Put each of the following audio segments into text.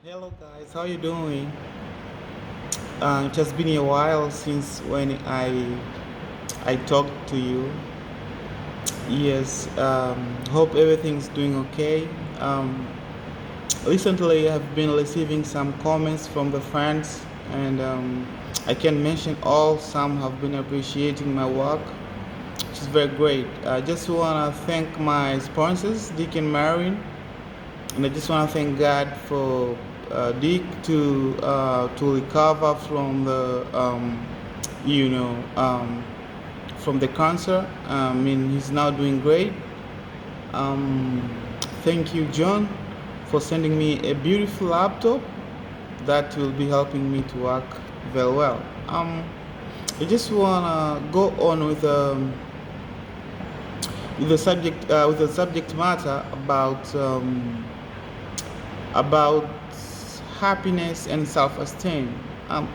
Hello guys, how you doing? It has been a while since when I talked to you. Yes, hope everything's doing okay. Recently, I've been receiving some comments from the friends, and I can mention all. Some have been appreciating my work, which is very great. I just want to thank my sponsors, Dick and Marion, and I just want to thank God for Dick to recover from the you know from the cancer. I mean, he's now doing great. Um, Thank you, John, for sending me a beautiful laptop that will be helping me to work very well. I just wanna go on with the subject matter about happiness and self-esteem.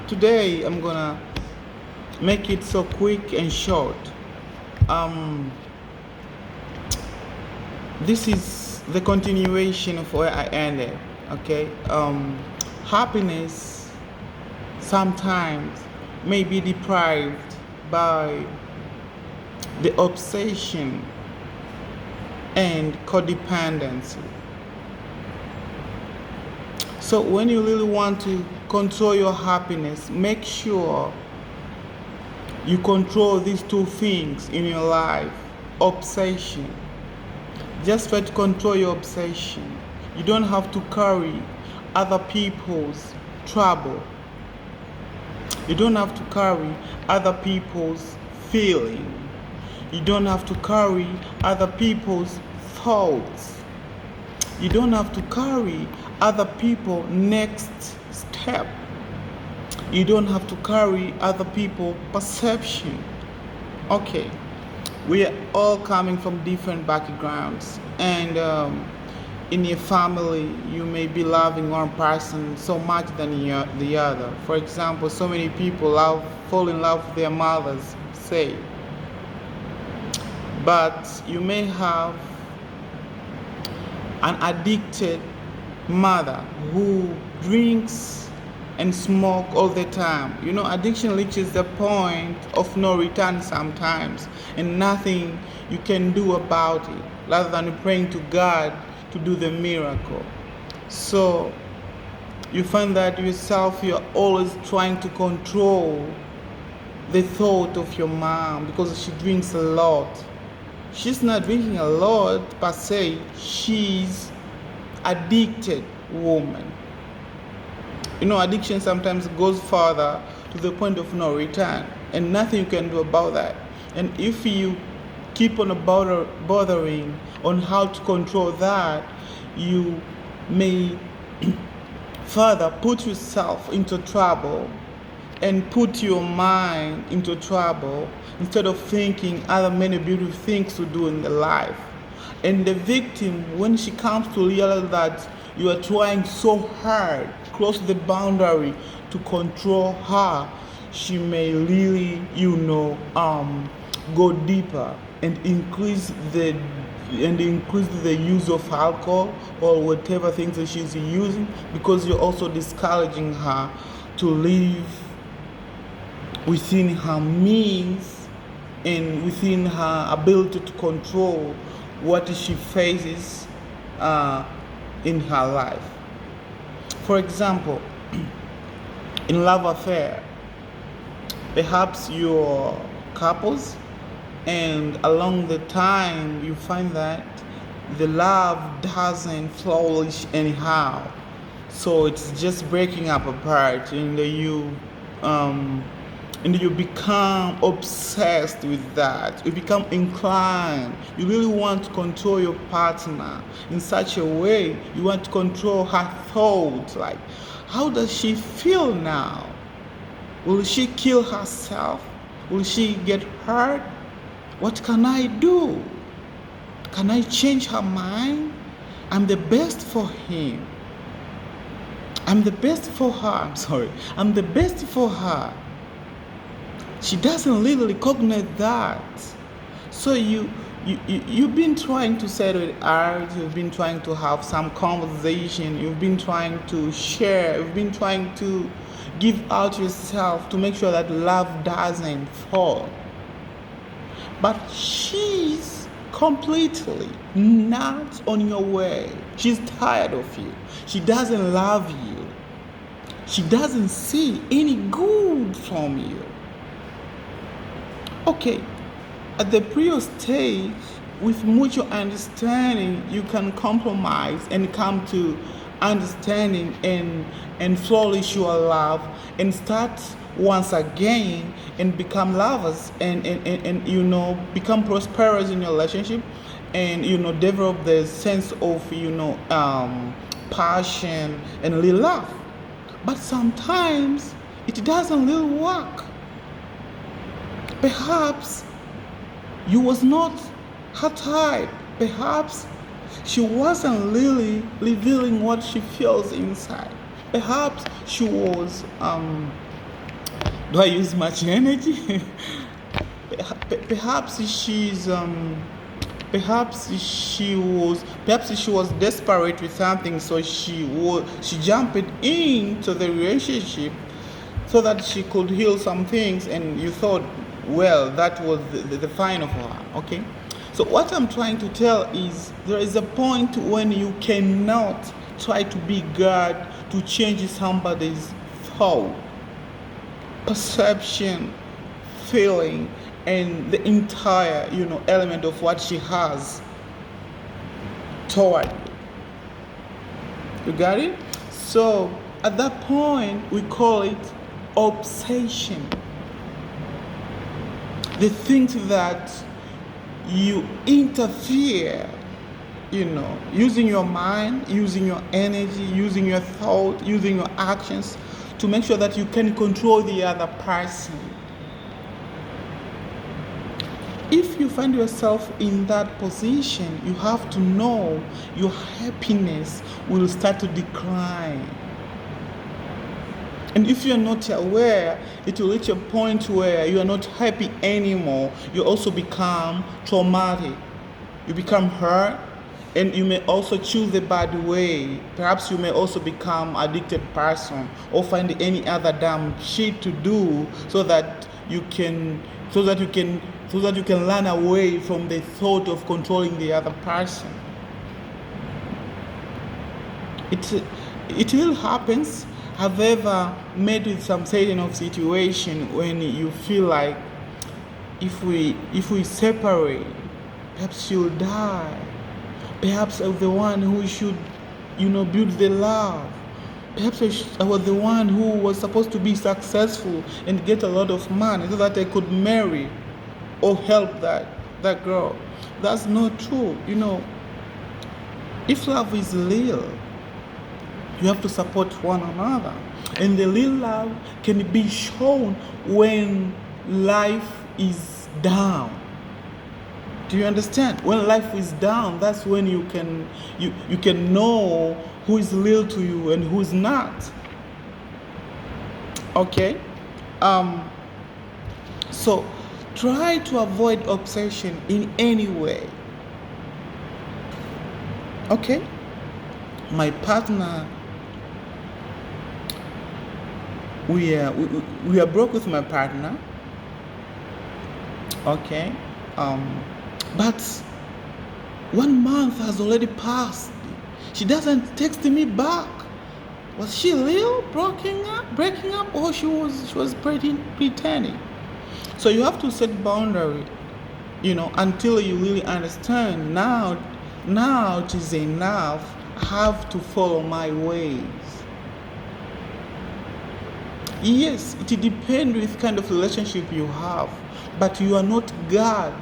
Today I'm gonna make it so quick and short. Um, this is the continuation of where I ended. Okay. Happiness sometimes may be deprived by the obsession and codependency. So when you really want to control your happiness, make sure you control these two things in your life. Obsession. Just try to control your obsession. You don't have to carry other people's trouble. You don't have to carry other people's feeling. You don't have to carry other people's thoughts. You don't have to carry other people next step. You don't have to carry other people perception. Okay, we are all coming from different backgrounds, and in your family you may be loving one person so much than the other. For example, so many people fall in love with their mothers, say, but you may have an addicted mother who drinks and smoke all the time. Addiction reaches the point of no return sometimes, and nothing you can do about it rather than praying to God to do the miracle. So you find that yourself, you're always trying to control the thought of your mom because she drinks a lot. She's not drinking a lot per se, she's addicted woman. Addiction sometimes goes further to the point of no return, and nothing you can do about that. And if you keep on bothering on how to control that, you may further put yourself into trouble and put your mind into trouble instead of thinking other many beautiful things to do in the life. And the victim, when she comes to realize that you are trying so hard, cross the boundary to control her, she may really, go deeper and increase the use of alcohol or whatever things that she's using, because you're also discouraging her to live within her means and within her ability to control what she faces in her life. For example, in love affair, perhaps you're couples, and along the time you find that the love doesn't flourish anyhow, so it's just breaking up apart, and you become obsessed with that. You become inclined. You really want to control your partner in such a way. You want to control her thoughts. Like, how does she feel now? Will she kill herself? Will she get hurt? What can I do? Can I change her mind? I'm the best for him. I'm the best for her. I'm the best for her. She doesn't really recognize that. So you you've been trying to settle it out, you've been trying to have some conversation, you've been trying to share, you've been trying to give out yourself to make sure that love doesn't fall. But she's completely not on your way. She's tired of you. She doesn't love you. She doesn't see any good from you. Okay, at the previous stage, with mutual understanding, you can compromise and come to understanding and flourish your love and start once again and become lovers and become prosperous in your relationship and develop the sense of passion and real love. But sometimes it doesn't really work. Perhaps you was not her type. Perhaps she wasn't really revealing what she feels inside. Perhaps she was do I use much energy? Perhaps she was desperate with something, so she jumped into the relationship so that she could heal some things, and you thought, well, that was the final for her. Okay, so what I'm trying to tell is there is a point when you cannot try to be God to change somebody's thought, perception, feeling, and the entire element of what she has toward you. You got it? So at that point we call it obsession. The things that you interfere, using your mind, using your energy, using your thought, using your actions to make sure that you can control the other person. If you find yourself in that position, you have to know your happiness will start to decline. And if you're not aware, it will reach a point where you are not happy anymore. You also become traumatic. You become hurt, and you may also choose the bad way. Perhaps you may also become addicted person or find any other damn shit to do so that you can run away from the thought of controlling the other person. It will happens. Have ever met with some certain of situation when you feel like if we separate, perhaps she'll die. Perhaps I was the one who should, build the love. Perhaps I was the one who was supposed to be successful and get a lot of money so that I could marry or help that girl. That's not true. If love is real, you have to support one another. And the real love can be shown when life is down. Do you understand? When life is down, that's when you can know who is real to you and who is not. Okay? So try to avoid obsession in any way. Okay? My partner, we are broke with my partner. Okay? But 1 month has already passed. She doesn't text me back. Was she real breaking up, or she was pretending? So you have to set boundary, until you really understand. Now it is enough. I have to follow my ways. Yes, it depends with kind of relationship you have, but you are not God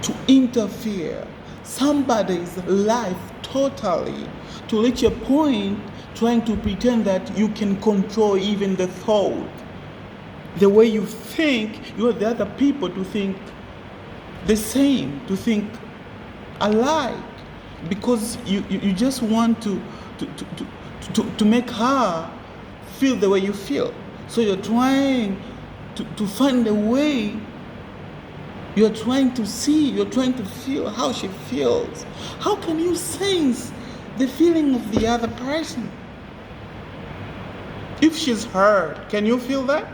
to interfere somebody's life totally, to reach a point trying to pretend that you can control even the thought. The way you think, you want the other people to think the same, to think alike, because you just want to make her feel the way you feel. So you're trying to find a way You're trying to see, you're trying to feel how she feels. How can you sense the feeling of the other person? If she's hurt, can you feel that?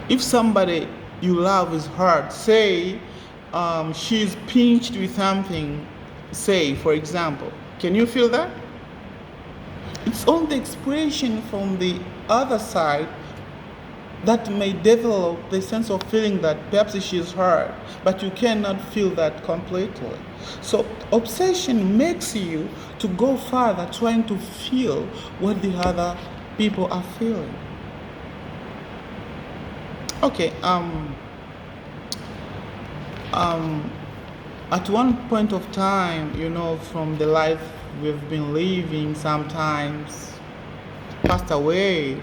If somebody you love is hurt, say she's pinched with something, say for example, can you feel that? It's only the expression from the other side that may develop the sense of feeling that perhaps she's hurt, but you cannot feel that completely. So obsession makes you to go further, trying to feel what the other people are feeling. Okay, at one point of time, from the life we've been living, sometimes passed away,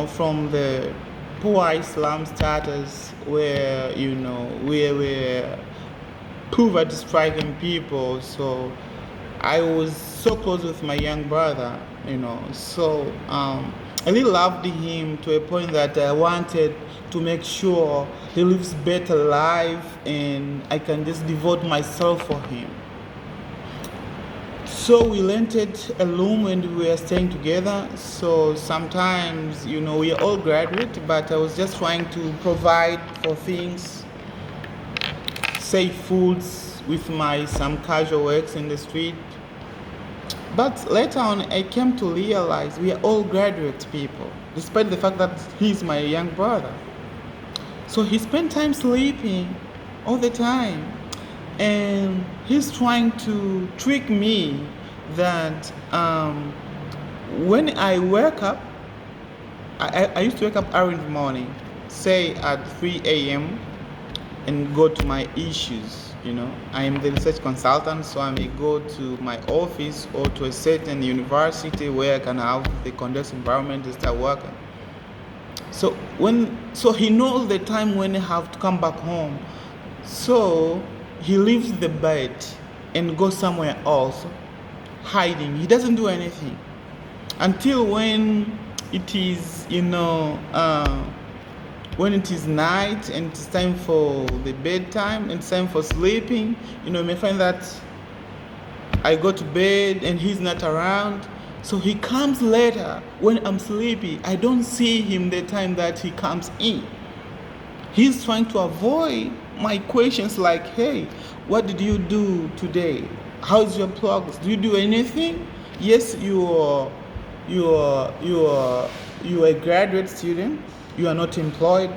from the poor Islam status where, we were poverty striking people. So I was so close with my young brother, so I really loved him to a point that I wanted to make sure he lives better life and I can just devote myself for him. So we rented a room and we were staying together. So sometimes, we are all graduate, but I was just trying to provide for things, say foods with some casual works in the street. But later on, I came to realize we are all graduate people, despite the fact that he's my young brother. So he spent time sleeping all the time. And he's trying to trick me that when I wake up, I used to wake up early in the morning, say at 3 a.m. and go to my issues. I am the research consultant, so I may go to my office or to a certain university where I can have the conducive environment to start working. So he knows the time when I have to come back home. So he leaves the bed and goes somewhere else, hiding. He doesn't do anything until when it is, when it is night and it's time for the bedtime and it's time for sleeping. You may find that I go to bed and he's not around. So he comes later when I'm sleepy. I don't see him the time that he comes in. He's trying to avoid my questions like, hey, what did you do today? How's your progress? Do you do anything? Yes, you are a graduate student. You are not employed.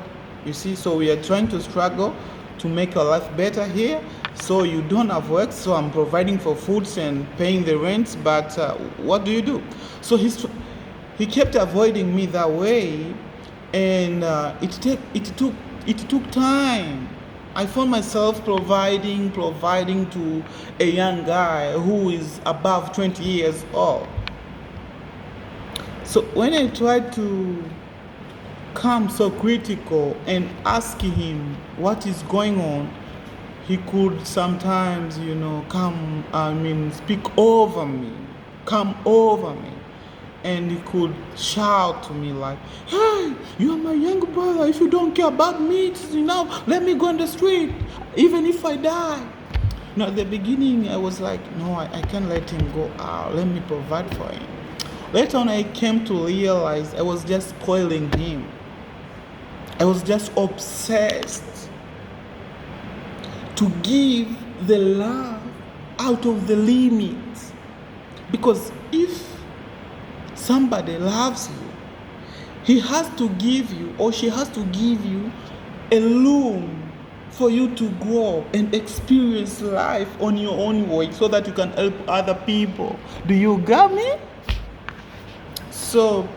You see, so we are trying to struggle to make your life better here. So you don't have work. So I'm providing for foods and paying the rent. But what do you do? So he kept avoiding me that way, and it took time. I found myself providing to a young guy who is above 20 years old. So when I tried to come so critical and ask him what is going on, he could sometimes, speak over me, come over me. And he could shout to me like, hey, you are my younger brother. If you don't care about me, it's enough. Let me go on the street, even if I die. At the beginning, I was like, no, I can't let him go out. Let me provide for him. Later on, I came to realize I was just spoiling him. I was just obsessed to give the love out of the limits. Because if somebody loves you, he has to give you, or she has to give you, a room for you to grow and experience life on your own way so that you can help other people. Do you get me? So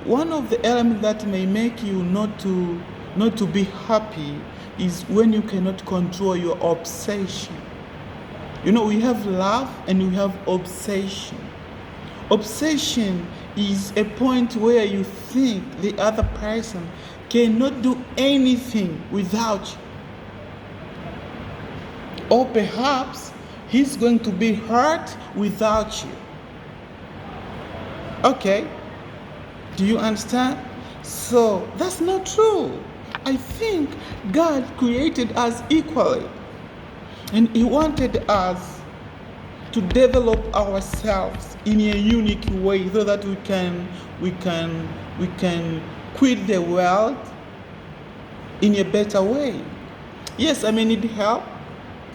one of the elements that may make you not to be happy is when you cannot control your obsession. We have love and we have obsession. Obsession is a point where you think the other person cannot do anything without you. Or perhaps he's going to be hurt without you. Okay? Do you understand? So that's not true. I think God created us equally, and He wanted us to develop ourselves in a unique way so that we can quit the world in a better way. Yes, I may need help.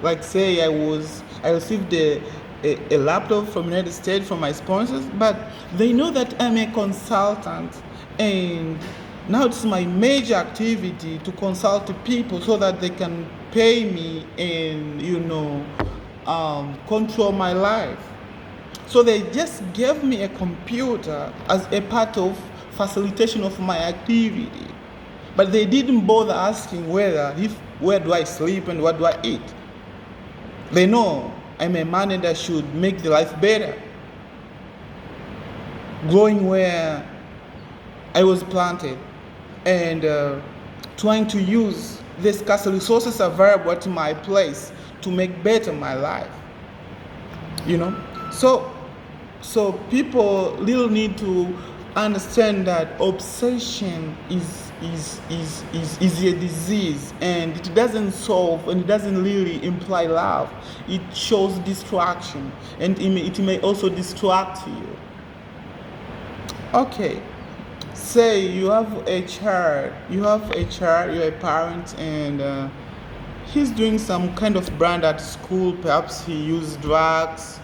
Like say I received a laptop from United States from my sponsors, but they know that I'm a consultant, and now it's my major activity to consult people so that they can pay me and control my life. So they just gave me a computer as a part of facilitation of my activity. But they didn't bother asking where do I sleep and what do I eat. They know I'm a man that should make the life better. Growing where I was planted and trying to use the scarce resources available at my place to make better my life. So people really need to understand that obsession is a disease, and it doesn't solve and it doesn't really imply love. It shows distraction, and it may also distract you. Okay, say you have a child, you're a parent, and he's doing some kind of brand at school. Perhaps he used drugs.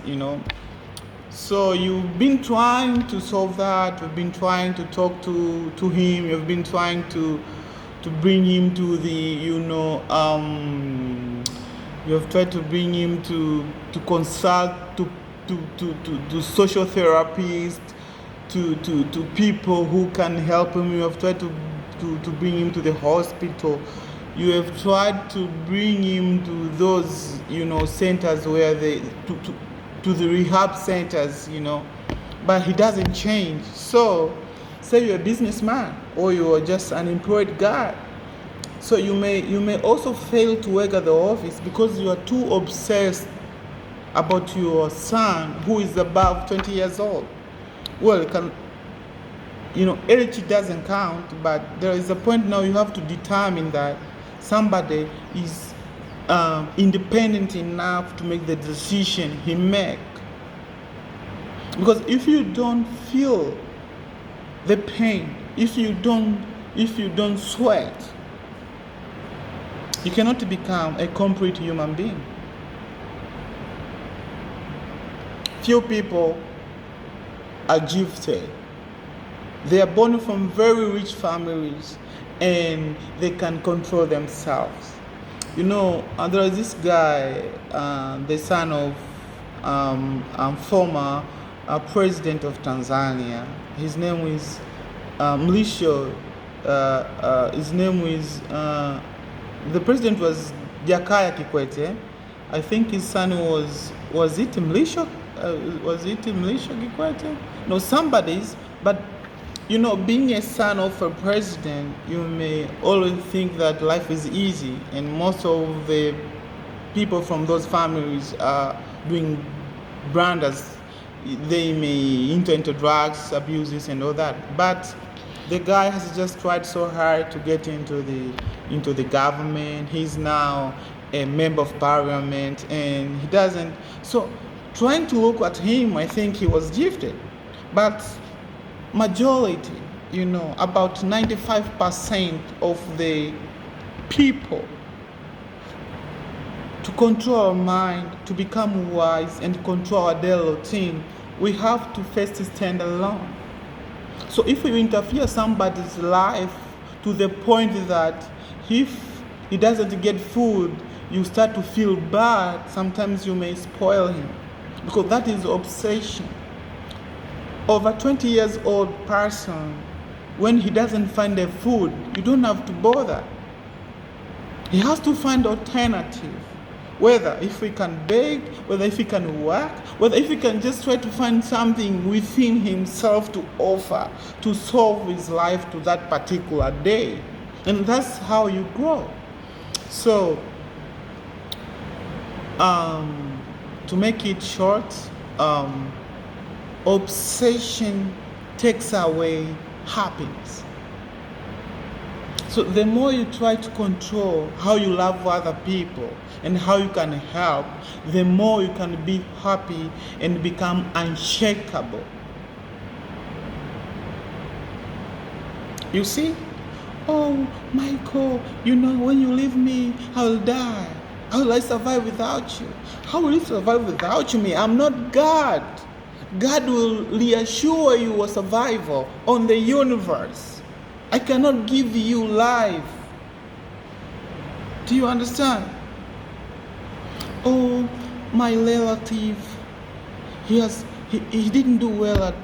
So you've been trying to solve that. You've been trying to talk to him. You've been trying to bring him to you've tried to bring him to consult to social therapists, to people who can help him. You have tried to bring him to the hospital. You have tried to bring him to those centers where to the rehab centers, but he doesn't change. So say you're a businessman or you're just an employed guy, so you may also fail to work at the office because you are too obsessed about your son who is above 20 years old. Well, age doesn't count, but there is a point now you have to determine that somebody is independent enough to make the decision he make. Because if you don't feel the pain, if you don't sweat, you cannot become a complete human being. Few people are gifted. They are born from very rich families and they can control themselves. There is this guy, the son of former president of Tanzania. His name is Mlisho. His name is the president was Jakaya Kikwete. I think his son was it Mlisho? Was it Mlisho Kikwete? No, somebody's. But being a son of a president, you may always think that life is easy, and most of the people from those families are doing branders. They may enter into drugs, abuses, and all that. But the guy has just tried so hard to get into the government. He's now a member of parliament, and he doesn't. So, trying to look at him, I think he was gifted, but majority, about 95% of the people, to control our mind, to become wise and control our daily routine, we have to first stand alone. So if you interfere somebody's life to the point that if he doesn't get food, you start to feel bad, sometimes you may spoil him, because that is obsession. Over 20 years old person, when he doesn't find the food, you don't have to bother. He has to find alternative. Whether if he can beg, whether if he can work, whether if he can just try to find something within himself to offer, to solve his life to that particular day. And that's how you grow. So, to make it short, obsession takes away happiness. So the more you try to control how you love other people and how you can help, the more you can be happy and become unshakable. You see? Oh, Michael, when you leave me, I will die. How will I survive without you? How will you survive without me? I'm not God. God will reassure you a survival on the universe. I cannot give you life. Do you understand? Oh, my relative, he didn't do well at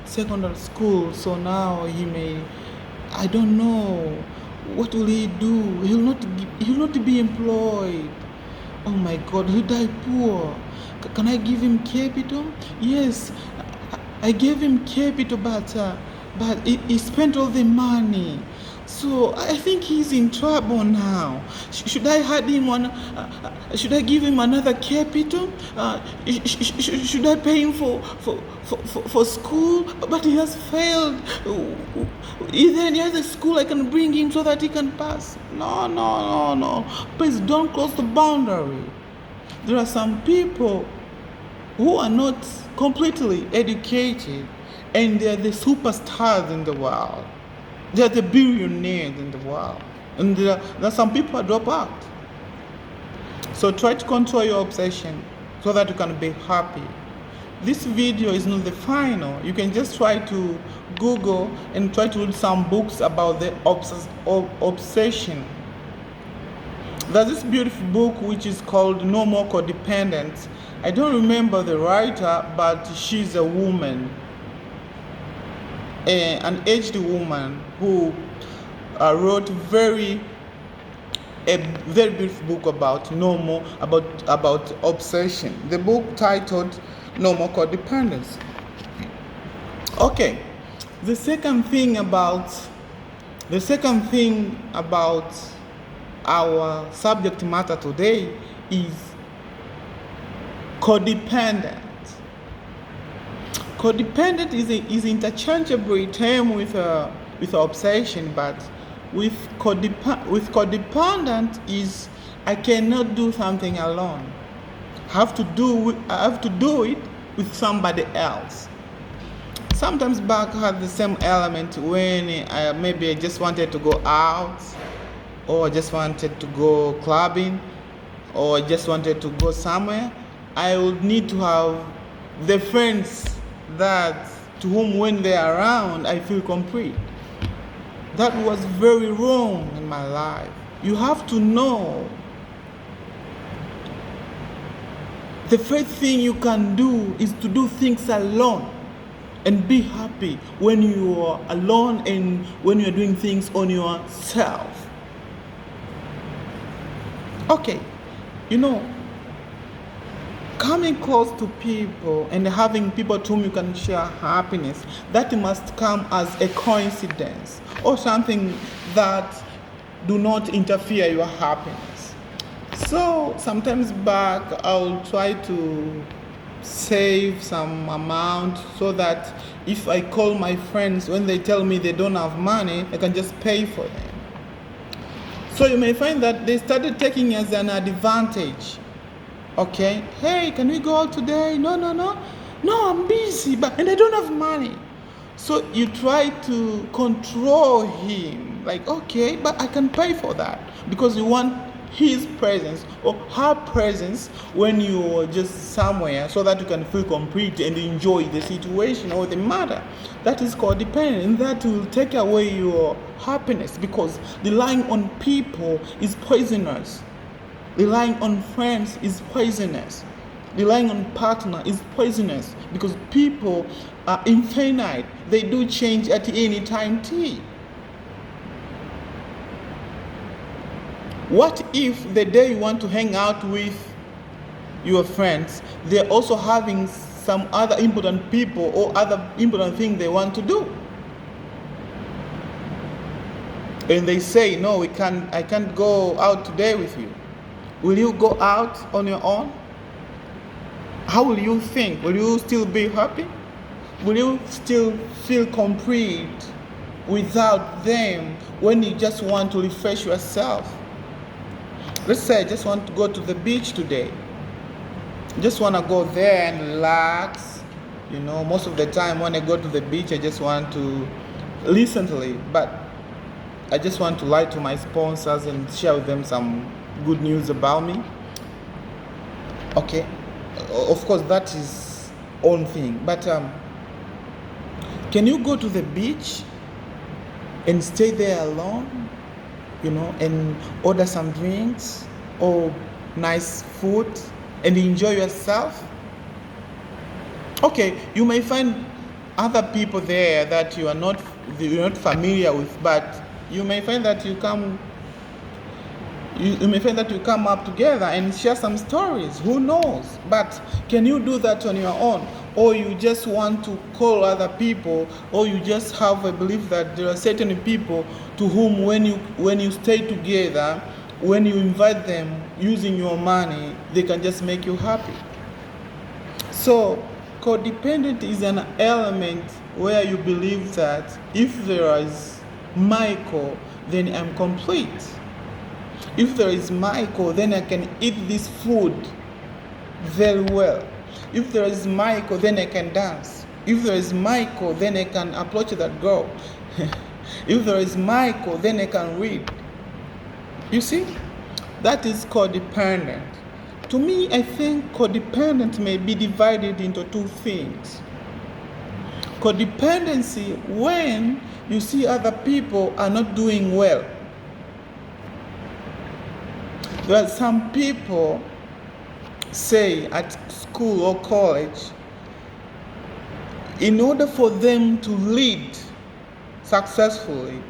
secondary school, so now I don't know, what will he do? He'll not be employed. Oh my God, he'll die poor. Can I give him capital? Yes, I gave him capital, but he spent all the money. So I think he's in trouble now. Should I add him one? Should I give him another capital? Should I pay him for school? But he has failed. Is there any other school I can bring him so that he can pass? No. Please don't cross the boundary. There are some people who are not completely educated, and they're the superstars in the world. They're the billionaires in the world. And there are some people who drop out. So try to control your obsession so that you can be happy. This video is not the final. You can just try to Google and try to read some books about the obsession. There's this beautiful book which is called No More Codependent. I don't remember the writer, but she's a woman, an aged woman who wrote a very beautiful book about about obsession. The book titled No More Codependence. Okay, the second thing about our subject matter today is codependent. Codependent is interchangeable term with obsession, but with codependent is I cannot do something alone. I have to do it with somebody else. Sometimes back had the same element when maybe I just wanted to go out, or I just wanted to go clubbing, or I just wanted to go somewhere. I would need to have the friends that to whom when they are around I feel complete. That was very wrong in my life. You have to know the first thing you can do is to do things alone and be happy when you are alone and when you are doing things on yourself. Okay, coming close to people and having people to whom you can share happiness, that must come as a coincidence or something that do not interfere your happiness. So sometimes back I'll try to save some amount so that if I call my friends when they tell me they don't have money, I can just pay for them. So you may find that they started taking as an advantage. Okay, hey, can we go out today? No, I'm busy, and I don't have money. So you try to control him, like, okay, but I can pay for that, because you want his presence or her presence when you're just somewhere so that you can feel complete and enjoy the situation or the matter. That is codependent, and that will take away your happiness, because relying on people is poisonous. Relying on friends is poisonous. Relying on partner is poisonous, because people are infinite. They do change at any time t. What if the day you want to hang out with your friends, they're also having some other important people or other important thing they want to do? And they say, no, I can't go out today with you. Will you go out on your own? How will you think? Will you still be happy? Will you still feel complete without them when you just want to refresh yourself. Let's say I just want to go to the beach today. Just want to go there and relax. Most of the time when I go to the beach, I just want to, recently, but I just want to lie to my sponsors and share with them some good news about me. Okay, of course that is own thing, but can you go to the beach and stay there alone, and order some drinks or nice food and enjoy yourself? Okay, you may find other people there that you're not familiar with, but you may find that you come up together and share some stories. Who knows? But can you do that on your own? Or you just want to call other people, or you just have a belief that there are certain people to whom when you stay together, when you invite them using your money, they can just make you happy. So codependent is an element where you believe that if there is Michael, then I'm complete. If there is Michael, then I can eat this food very well. If there is Michael, then I can dance. If there is Michael, then I can approach that girl. If there is Michael, then I can read. You see? That is codependent. To me, I think codependent may be divided into two things. Codependency when you see other people are not doing well. There are some people, say at school or college, in order for them to lead successfully,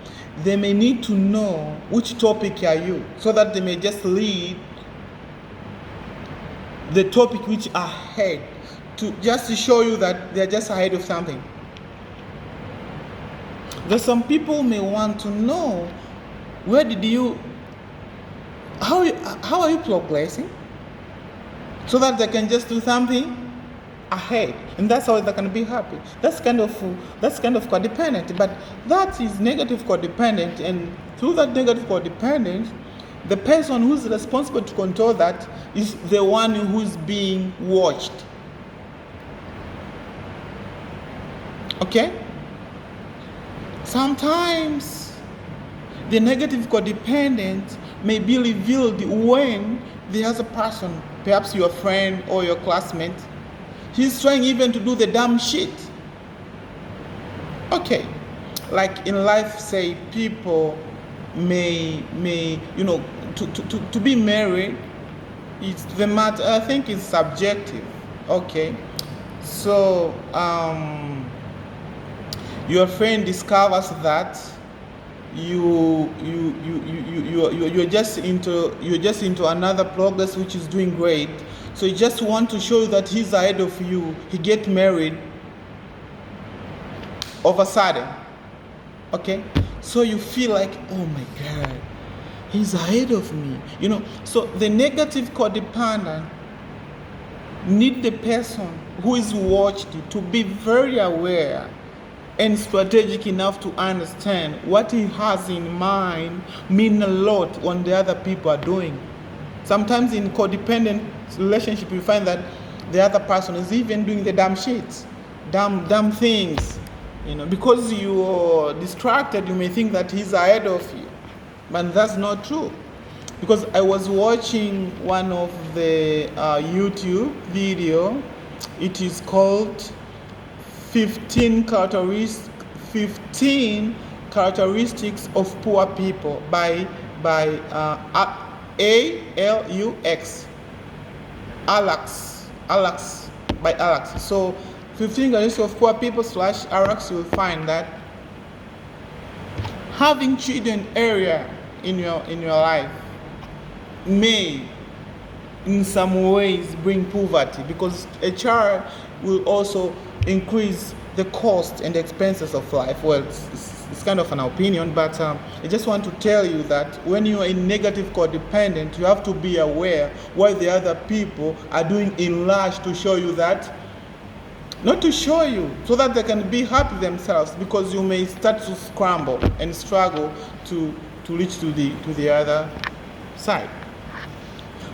they may need to know which topic are you, so that they may just lead the topic which are ahead, just to show you that they're just ahead of something. There's some people may want to know how are you progressing, so that they can just do something ahead, and that's how they can be happy. That's kind of codependent, but that is negative codependent, and through that negative codependence, the person who's responsible to control that is the one who's being watched. Okay? Sometimes the negative codependent may be revealed when the other person, perhaps your friend or your classmate, he's trying even to do the damn shit. Okay, like in life, say people may to be married, it's the matter, I think it's subjective. Okay, so your friend discovers that you're just into another progress which is doing great, so he just want to show you that he's ahead of you. He get married all of a sudden. Okay, so you feel like, oh my God, he's ahead of me. So the negative codependent need the person who is watched to be very aware and strategic enough to understand what he has in mind mean a lot when the other people are doing. Sometimes in codependent relationship, you find that the other person is even doing the damn shit, damn things. Because you're distracted, you may think that he's ahead of you, but that's not true. Because I was watching one of the YouTube video. It is called 15 characteristics of poor people by Alex by Alex. So 15 characteristics of poor people /Alex, you will find that having children area in your life may in some ways bring poverty, because a child will also increase the cost and the expenses of life. Well, it's kind of an opinion, but I just want to tell you that when you are in negative codependent, you have to be aware what the other people are doing in large to show you that not to show you, so that they can be happy themselves, because you may start to scramble and struggle to reach to the other side.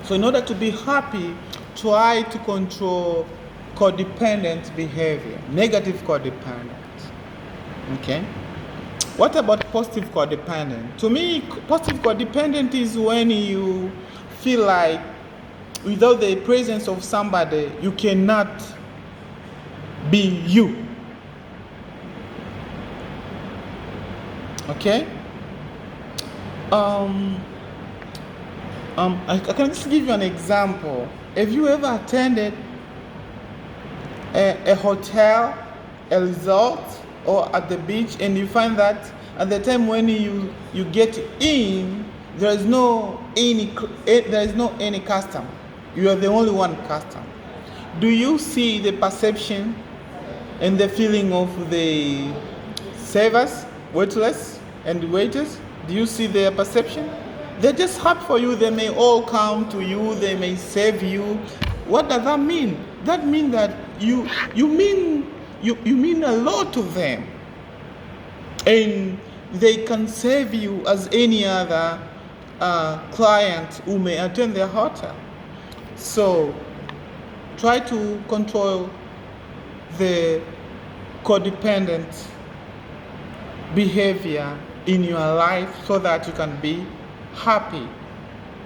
So in order to be happy, try to control codependent behavior, negative codependent. Okay? What about positive codependent? To me, positive codependent is when you feel like without the presence of somebody, you cannot be you. Okay? I can just give you an example. Have you ever attended a hotel, a resort, or at the beach, and you find that at the time when you get in, there is no any customer. You are the only one customer. Do you see the perception and the feeling of the servers, waitress, and waiters? Do you see their perception? They're just happy for you. They may all come to you. They may save you. What does that mean? That means that you mean a lot to them, and they can save you as any other client who may attend their hotel. So try to control the codependent behavior in your life so that you can be happy.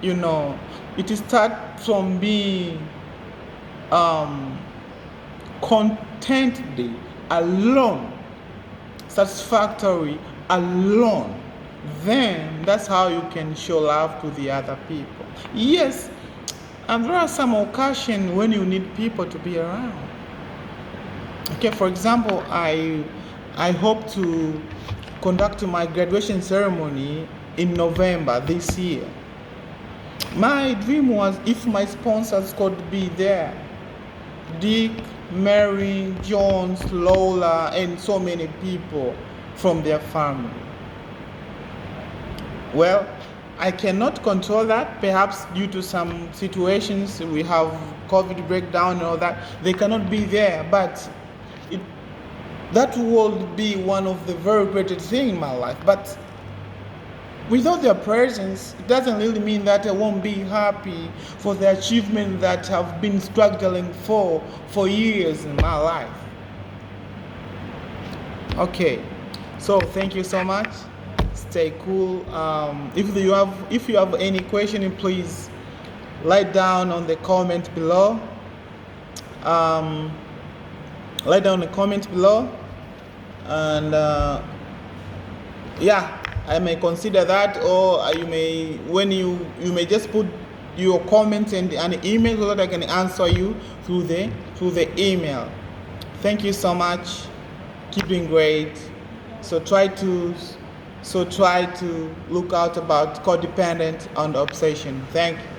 You know, it starts from being contented alone, satisfactory alone. Then that's how you can show love to the other people. Yes, and there are some occasions when you need people to be around. Okay, for example, I hope to conduct my graduation ceremony in November this year. My dream was if my sponsors could be there. Dick, Mary, Jones, Lola, and so many people from their family. Well, I cannot control that, perhaps due to some situations. We have COVID breakdown and all that. They cannot be there, but that will be one of the very greatest things in my life. But without their presence, it doesn't really mean that I won't be happy for the achievement that I've been struggling for years in my life. Okay, so thank you so much. Stay cool. If you have any question, please write down on the comment below. Write down the comment below, and I may consider that, or you may just put your comment and an email so that I can answer you through the email. Thank you so much. Keep doing great. So try to look out about codependent and obsession. Thank you.